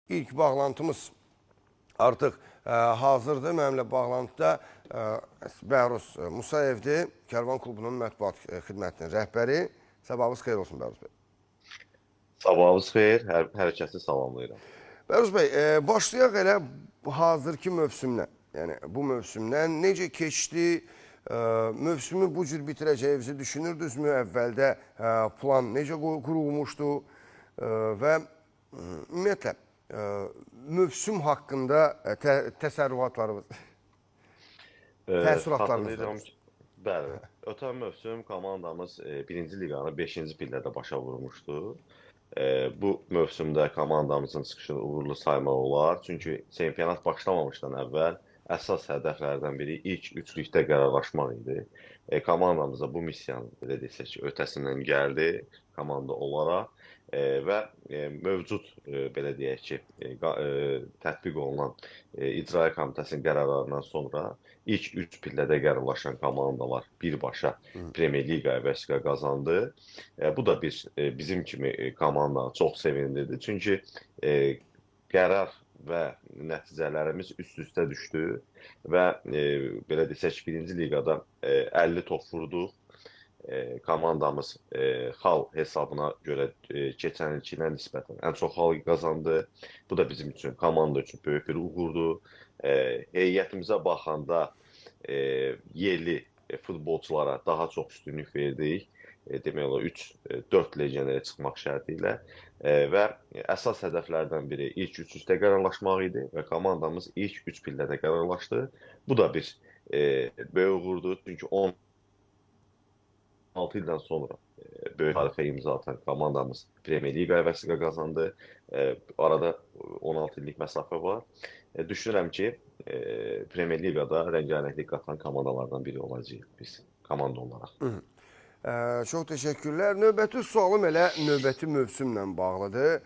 ilk bağlantımız artıq hazırdır. Mənimlə bağlantıda Bəhruz Musayevdir, Kərvan Klubunun mətbuat xidmətinin rəhbəri. Sabahınız xeyir olsun Bəhruz bəy. Sabahınız xeyir, hər kəsi salamlayıram. Bəhruz bəy, başlayaq elə hazırki mövsümdən. Yəni bu mövsümdən necə keçdi? Mövsümü bu cür bitirəcəyinizi düşünürdünüzmü? Əvvəldə plan necə qurulmuşdu? Və ümumiyyətlə mövsüm haqqında təsərrüfatlarınız, təəssüratlarınız var. Bəli, ötən mövsüm komandamız 1-ci liqanı 5-ci pillədə başa vurmuşdu. Bu mövsümdə komandamızın çıxışını uğurlu saymaq olar. Çünki çempionat başlamamışdan əvvəl əsas hədəflərdən biri ilk üçlükdə qərarlaşmaq idi. Komandamıza bu missiyanın, belə desək ki, ötəsindən gəldi komanda olaraq və mövcud, belə deyək ki, tətbiq olunan İcra Komitəsinin qərarlarından sonra ilk 3 pillədə qərarlaşan komandalar birbaşa Premyer Liqaya vəsiqə qazandı. Bu da bizim kimi komandanı çox sevindirdi. Çünki qərar və nəticələrimiz üst-üstə düşdü və belə desək, 1-ci liqada 50 top vurduq. Komandamız xal hesabına görə keçən ilkinə nisbətən ən çox xal qazandı. Bu da bizim üçün, komanda üçün böyük bir uğurdur. Heyətimizə baxanda yerli futbolçulara daha çox üstünlük verdik. Demək olar 3-4 legionerə çıxmaq şərti ilə və əsas hədəflərdən biri ilk üçlükdə qərarlaşmaq idi və komandamız ilk 3 pillədə qərarlaşdı. Bu da bir böyük uğurdur. Çünki 16 ildən sonra böyük tarixə imza atan komandamız Premyer Liqaya vəsiqə qazandı. Arada 16 illik məsafə var. Düşünürəm ki, Premyer Liqada rəngarənglik qatan komandalardan biri olacağıq biz komanda olaraq. Çox təşəkkürlər. Növbəti sualım elə növbəti mövsümlə bağlıdır.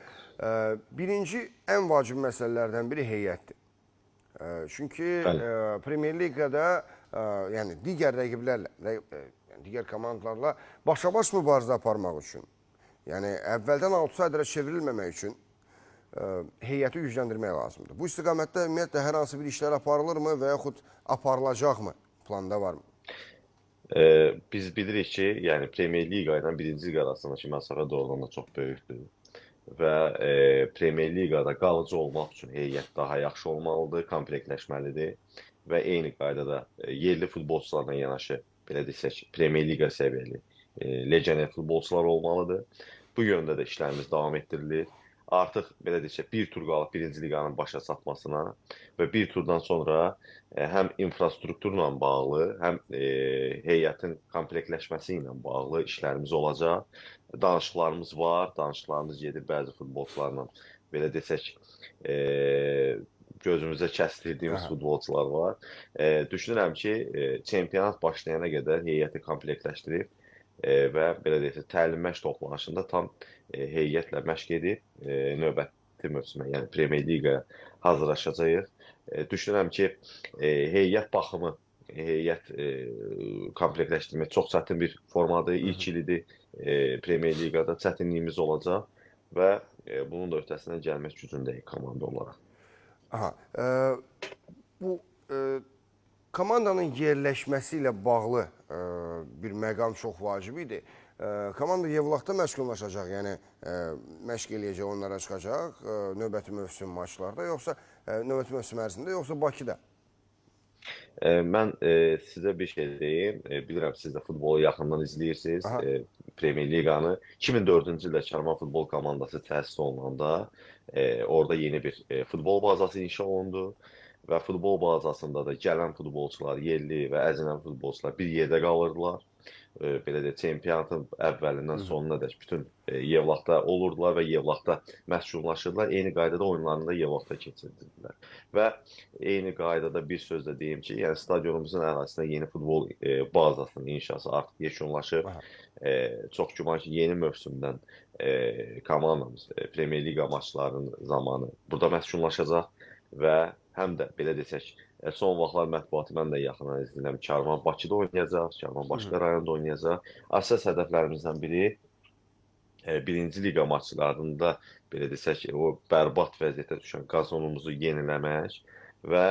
Birinci ən vacib məsələlərdən biri heyətdir. Çünki Premyer Liqada yəni digər rəqiblərlə, digər komandalarla başa-baş mübarizə aparmaq üçün, yəni əvvəldən outsiderə çevrilməmək üçün heyəti gücləndirmək lazımdır. Bu istiqamətdə ümumiyyətlə hər hansı bir işlər aparılırmı və yaxud aparılacaqmı? Planda varmı? Biz bilirik ki, yəni Premyer Liqa ilə 1-ci liqa arasındakı məsafə doğrudan da çox böyükdür və Premyer Liqada qalıcı olmaq üçün heyət daha yaxşı olmalıdır, komplektləşməlidir və eyni qaydada yerli futbolçularla yanaşı, belə desək, Premyer Liqa səviyyəli legioner futbolçular olmalıdır. Bu yöndə də işlərimiz davam etdirilir. Artıq, belə desək, bir tur qalıb 1-ci liqanın başa çatmasına və bir turdan sonra həm infrastrukturla bağlı, həm heyətin komplektləşməsi ilə bağlı işlərimiz olacaq. Danışıqlarımız var, danışıqlarımız gedir bəzi futbolçularla, belə desək, gözümüzə kəsdirdiyimiz futbolçular var. Düşünürəm ki, çempionat başlayana qədər heyəti komplektləşdirib və belə deyək, təlim-məşq toplanışında tam heyətlə məşq edib növbəti mövsümə, yəni Premyer Liqaya hazırlaşacağıq. Düşünürəm ki, heyət baxımı, heyət komplektləşdirmək çox çətin bir formadır, ilk ilidir Premyer Liqada çətinliyimiz olacaq və bunun da öhdəsindən gəlmək gücündəyik komanda olaraq. Bu komandanın yerləşməsi ilə bağlı bir məqam çox vacib idi. Komanda Yevlaxda məşğullaşacaq, yəni məşq eləyəcək, onlara çıxacaq növbəti mövsüm maçlarda, yoxsa növbəti mövsüm ərzində, yoxsa Bakıda? Mən sizə bir şey deyim, bilirəm siz də futbolu yaxından izləyirsiniz, Premyer Liqanı. 2004-cü ildə Kərvan futbol komandası təsis olunanda orada yeni bir futbol bazası inşa olundu və futbol bazasında da gələn futbolçular, yerli və əzilən futbolçular bir yerdə qalırdılar. Belə deyək, çempionatın əvvəlindən sonuna dək bütün Yevlaxda olurdular və Yevlaxda məşğullaşırdılar. Eyni qaydada oyunlarını da Yevlaxda keçirdilər. Və eyni qaydada bir söz də deyim ki, yəni stadionumuzun ərazisində yeni futbol bazasının inşası artıq yekunlaşıb. Çox güman ki, yeni mövsümdən komandamız Premyer Liqa maçlarının zamanı burada məşğullaşacaq və həm də belə desək, son vaxtlar mətbuatı mən də yaxından izləyirəm. Kərvan Bakıda oynayacaq, Kərvan başqa rayonda oynayacaq. Əsas hədəflərimizdən biri birinci liqa maçlarında belə desək ki, o bərbad vəziyyətə düşən qazonumuzu yeniləmək və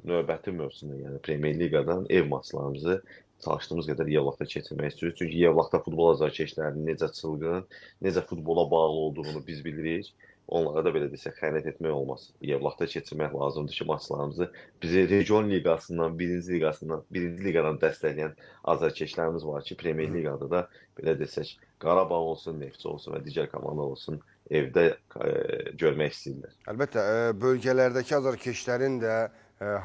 növbəti mövsümdə, yəni Premyer Liqadan ev maçlarımızı çalışdığımız qədər Yevlaxda keçirmək istəyirik. Çünki Yevlaxda futbol azarkeşlərinin necə çılğın, necə futbola bağlı olduğunu biz bilirik. Onlara da belə desək, xəyanət etmək olmaz. Yevlaxda keçirmək lazımdır ki, maçlarımızı bizi region liqasından, birinci liqadan dəstəkləyən azarkeşlərimiz var ki, Premyer Liqada da belə desək, Qarabağ olsun, Neftçi olsun və digər komanda olsun, evdə görmək istəyirlər. Əlbəttə, bölgələrdəki azarkeşlərin də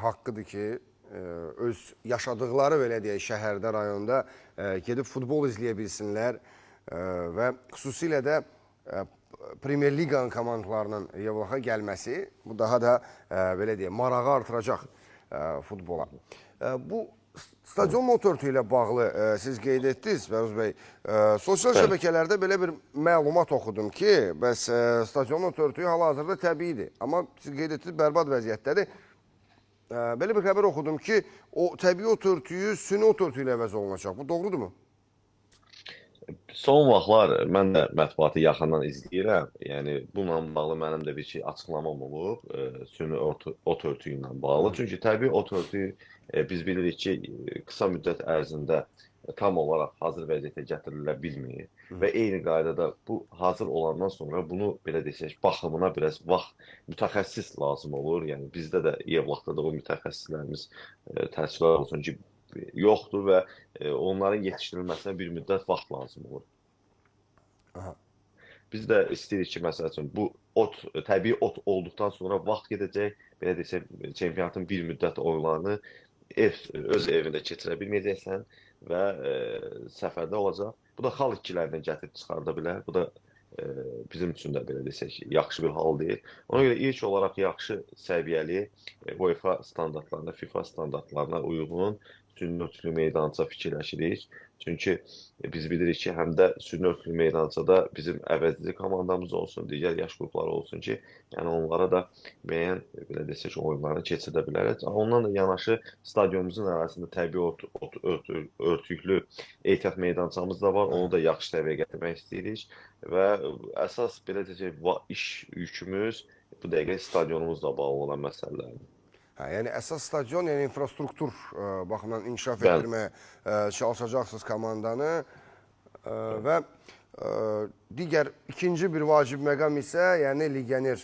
haqqıdır ki, öz yaşadıqları belə deyək şəhərdə, rayonda gedib futbol izləyə bilsinlər və xüsusilə də Premyer Liqanın komandalarının Yevlaxa gəlməsi bu daha da belə deyək marağı artıracaq futbola. Bu stadion motortu ilə bağlı siz qeyd etdiniz Bəruz bəy. Sosial şəbəkələrdə belə bir məlumat oxudum ki, bəs stadion motortu hal-hazırda təbiidir. Amma siz qeyd etdiniz bərbad vəziyyətdədir. Belə bir xəbər oxudum ki, o təbii otortuyu süni otortu ilə əvəz olunacaq. Bu doğrudurmu? Son vaxtlar mən də mətbuatı yaxından izləyirəm. Yəni bununla bağlı mənim də bir şey açıqlamam olub, süni ot örtüyü ilə bağlı. Çünki təbii ot örtüyü biz bilirik ki, qısa müddət ərzində tam olaraq hazır vəziyyətə gətirilə bilmir və eyni qaydada bu hazır olandan sonra bunu belə desək, baxımına biraz vaxt mütəxəssis lazım olur. Yəni bizdə də Yevlaxda da o mütəxəssislərimiz təəssüflər olsun ki, yoxdur və onların yetişdirilməsinə bir müddət vaxt lazım olur. Aha. Biz də istəyirik ki, məsəl üçün, bu təbii ot olduqdan sonra vaxt gedəcək, belə desək, çempionatın bir müddət oyunlarını öz evində keçirə bilməyəcəksən və səfərdə olacaq. Bu da xal itkilərini gətirib çıxarda bilər. Bu da bizim üçün də belə desək, yaxşı bir hal deyil. Ona görə ilk olaraq yaxşı səviyyəli UEFA standartlarına, FIFA standartlarına uyğun süni örtülü meydança fikirləşirik. Çünki biz bilirik ki, həm də süni örtülü meydançada bizim əvəzli komandamız olsun, digər yaş qrupları olsun ki, yəni onlara da müəyyən, belə desək, oyunlarını keçirdə bilərək. Ondan da yanaşı stadionumuzun ərazisində təbii örtüklü ehtiyat meydançamız da var. Onu da yaxşı səviyyəyə gətirmək istəyirik və əsas, belə desək, iş yükümüz bu dəqiqə stadionumuzla bağlı olan məsələlərdir. Yəni əsas stadion, yəni infrastruktur baxımından inkişaf etdirməyə çalışacaqsınız komandanı və digər ikinci bir vacib məqam isə yəni legioner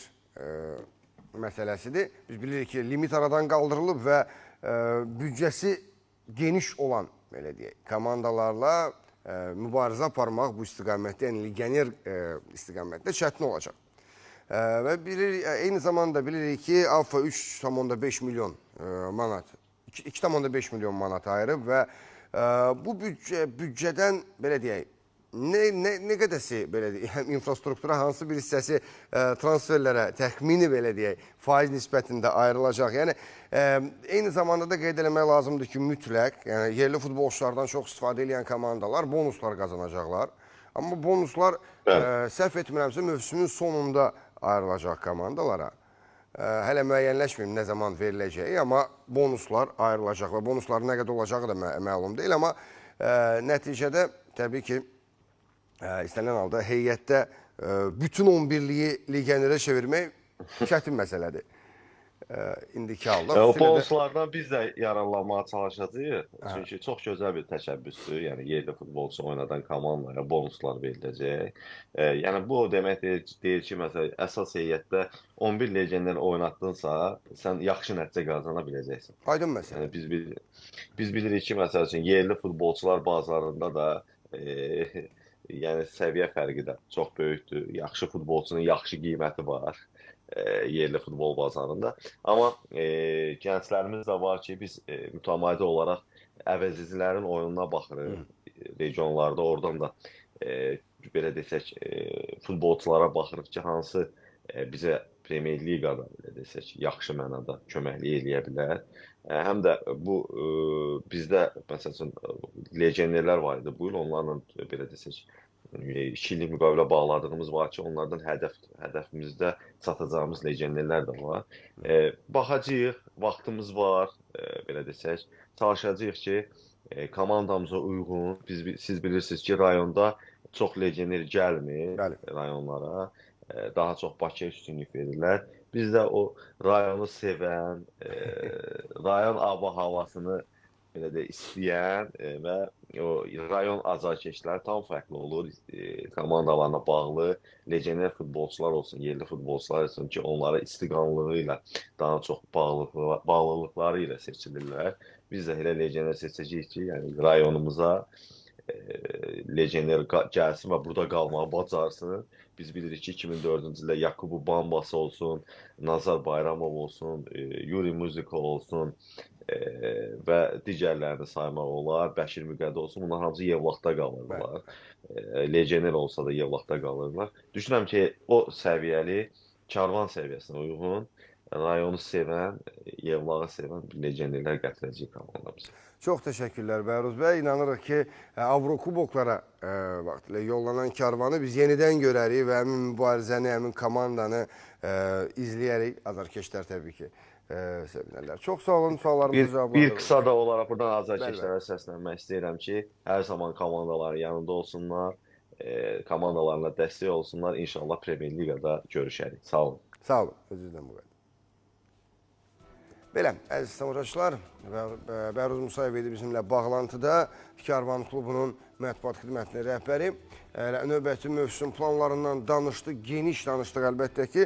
məsələsidir. Biz bilirik ki, limit aradan qaldırılıb və büdcəsi geniş olan, belə deyək, komandalarla mübarizə aparmaq bu istiqamətdə, yəni legioner istiqamətdə çətin olacaq. Və eyni zamanda bilirik ki, Alfa 3,5 milyon manat, 2,5 milyon manat ayırıb və bu büdcədən, belə deyək, nə qədəsi, belə deyək, infrastruktura hansı bir hissəsi transferlərə təxmini, belə deyək, faiz nisbətində ayrılacaq. Yəni, eyni zamanda da qeyd eləmək lazımdır ki, mütləq, yəni yerli futbolçulardan çox istifadə edən komandalar bonuslar qazanacaqlar. Amma bonuslar, səhv etmirəmsə, mövsümün sonunda ayrılacaq komandalara. Hələ müəyyənləşməyim nə zaman veriləcəyi, amma bonuslar ayrılacaq və bonusların nə qədər olacağı da məlum deyil. Amma nəticədə təbii ki, istənilən halda heyətdə bütün 11-liyi legionerə çevirmək çətin məsələdir. İndiki halda. O bonuslardan biz də yararlanmağa çalışacağıq. Çünki çox gözəl bir təşəbbüsdür. Yəni yerli futbolçu oynadan komandaya bonuslar veriləcək. Yəni bu o demək deyil ki, məsələn, əsas heyətdə 11 legioner oynatdınsa, sən yaxşı nəticə qazana biləcəksən. Aydın məsələ. Yəni biz bilirik ki, məsəl üçün yerli futbolçular bazarında da yəni səviyyə fərqi də çox böyükdür. Yaxşı futbolçunun yaxşı qiyməti var yerli futbol bazarında. Amma gənclərimiz də var ki, biz mütəmadi olaraq əvəzicilərin oyununa baxırıq regionlarda. Oradan da belə desək, futbolçulara baxırıq ki, hansı bizə Premyer Liqada, belə desək, yaxşı mənada köməklik eləyə bilər. Həm də bu bizdə, məsələn, legionerlər var idi bu il, onlarla belə desək, 2 illik müqavilə bağladığımız var ki, onlardan hədəfimizdə çatacağımız legionerlər də var. Baxacağıq, vaxtımız var, belə desək, çalışacağıq ki, komandamıza uyğun, siz bilirsiniz ki, rayonda çox legioner gəlmir Bəli. rayonlara. Daha çox Bakıya üstünlük verirlər. Biz də o rayonu sevən, rayon aba-havasını belə də istəyən və o rayon azarkeşləri tam fərqli olur. Komandalarına bağlı legioner futbolçular olsun, yerli futbolçular olsun ki, onlara istiqanlığı ilə daha çox bağlılıqları ilə seçilirlər. Biz də elə legioner seçəcəyik ki, yəni rayonumuza legioner gəlsin və burada qalmağı bacarsın. Biz bilirik ki, 2004-cü ildə Yakubu Bambası olsun, Nazar Bayramov olsun, Yuri Muzikov olsun və digərlərini saymaq olar. Bəşir Müqədi olsun. Bunlar hamısı Yevlaxda qalırlar. Legioner olsa da Yevlaxda qalırlar. Düşünürəm ki, o səviyyəli, Karvan səviyyəsinə uyğun, rayonu sevən, Yevlağı sevən legionerlər gətirəcək komandamıza. Çox təşəkkürlər Bəhruz bəy. İnanırıq ki, Avrokuboklara vaxtilə yollanan Karvanı biz yenidən görərik və həmin mübarizəni, həmin komandanı izləyərik. Azarkeşlər təbii ki, sevinərlər. Çox sağ olun, suallarımızı cavablandırın. Bir qısa da olaraq buradan azarkeşlərə səslənmək istəyirəm ki, hər zaman komandaların yanında olsunlar, komandalarına dəstək olsunlar. İnşallah Premyer Liqada görüşərik. Sağ olun. Sağ olun. Özünüzdən bu qədər. Belə, əziz tamaşaçılar, Bəhruz Musayev idi bizimlə bağlantıda. Karvan klubunun mətbuat xidmətinin rəhbəri. Növbəti mövsüm planlarından danışdıq, geniş danışdıq əlbəttə ki.